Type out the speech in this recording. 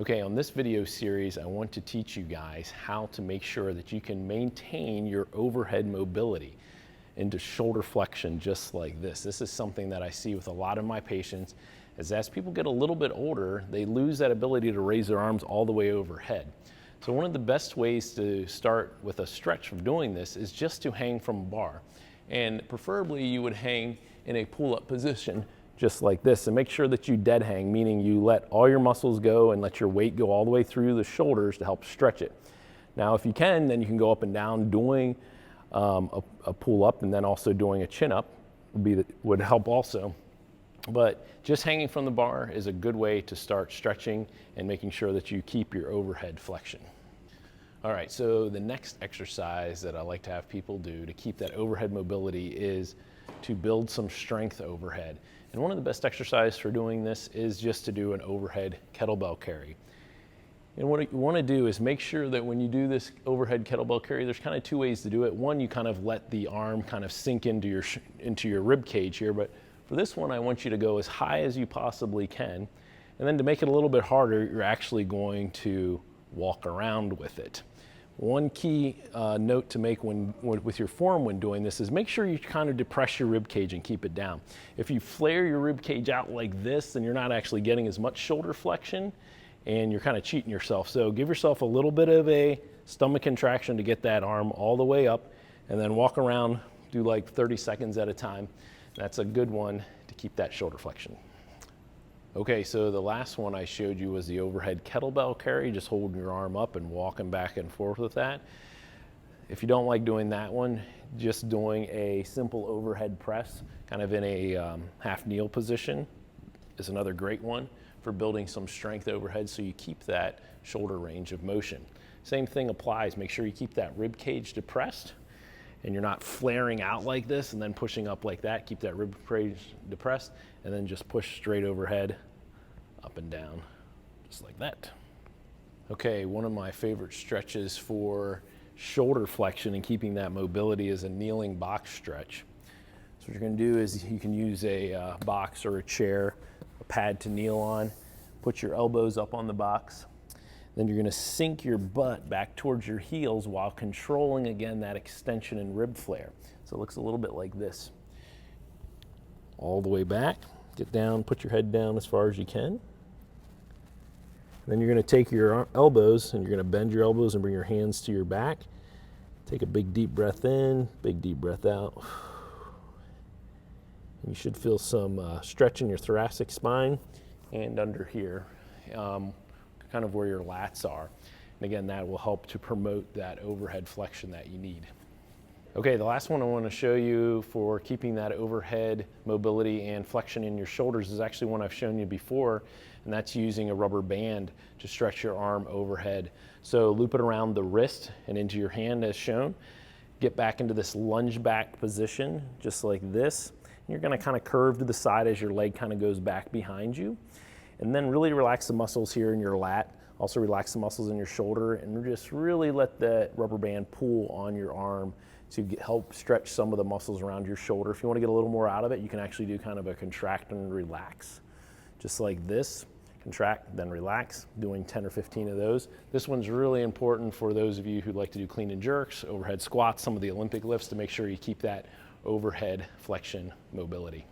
Okay, on this video series, I want to teach you guys how to make sure that you can maintain your overhead mobility into shoulder flexion just like this. This is something that I see with a lot of my patients is as people get a little bit older, they lose that ability to raise their arms all the way overhead. So one of the best ways to start with a stretch of doing this is just to hang from a bar. And preferably you would hang in a pull-up position just like this, and make sure that you dead hang, meaning you let all your muscles go and let your weight go all the way through the shoulders to help stretch it. Now, if you can, then you can go up and down doing a pull up and then also doing a chin up would help also. But just hanging from the bar is a good way to start stretching and making sure that you keep your overhead flexion. All right, so the next exercise that I like to have people do to keep that overhead mobility is to build some strength overhead. And one of the best exercises for doing this is just to do an overhead kettlebell carry. And what you want to do is make sure that when you do this overhead kettlebell carry, there's kind of two ways to do it. One, you kind of let the arm kind of sink into your rib cage here, but for this one, I want you to go as high as you possibly can. And then to make it a little bit harder, you're actually going to walk around with it. One key note to make with your form when doing this is make sure you kind of depress your rib cage and keep it down. If you flare your rib cage out like this, then you're not actually getting as much shoulder flexion and you're kind of cheating yourself. So give yourself a little bit of a stomach contraction to get that arm all the way up, and then walk around, do like 30 seconds at a time. That's a good one to keep that shoulder flexion. Okay, so the last one I showed you was the overhead kettlebell carry, just holding your arm up and walking back and forth with that. If you don't like doing that one, just doing a simple overhead press, kind of in a half kneel position, is another great one for building some strength overhead so you keep that shoulder range of motion. Same thing applies, make sure you keep that rib cage depressed and you're not flaring out like this and then pushing up like that. Keep that rib cage depressed and then just push straight overhead, up and down, just like that. Okay, one of my favorite stretches for shoulder flexion and keeping that mobility is a kneeling box stretch. So what you're gonna do is you can use a box or a chair, a pad to kneel on, put your elbows up on the box. Then you're gonna sink your butt back towards your heels while controlling, again, that extension and rib flare. So it looks a little bit like this. All the way back, get down, put your head down as far as you can. Then you're gonna take your elbows and you're gonna bend your elbows and bring your hands to your back. Take a big deep breath in, big deep breath out. And you should feel some stretch in your thoracic spine and under here. Kind of where your lats are. And again, that will help to promote that overhead flexion that you need. Okay, the last one I want to show you for keeping that overhead mobility and flexion in your shoulders is actually one I've shown you before, and that's using a rubber band to stretch your arm overhead. So loop it around the wrist and into your hand as shown. Get back into this lunge back position, just like this. And you're going to kind of curve to the side as your leg kind of goes back behind you. And then really relax the muscles here in your lat. Also relax the muscles in your shoulder and just really let that rubber band pull on your arm to help stretch some of the muscles around your shoulder. If you want to get a little more out of it, you can actually do kind of a contract and relax. Just like this, contract, then relax, doing 10 or 15 of those. This one's really important for those of you who like to do clean and jerks, overhead squats, some of the Olympic lifts, to make sure you keep that overhead flexion mobility.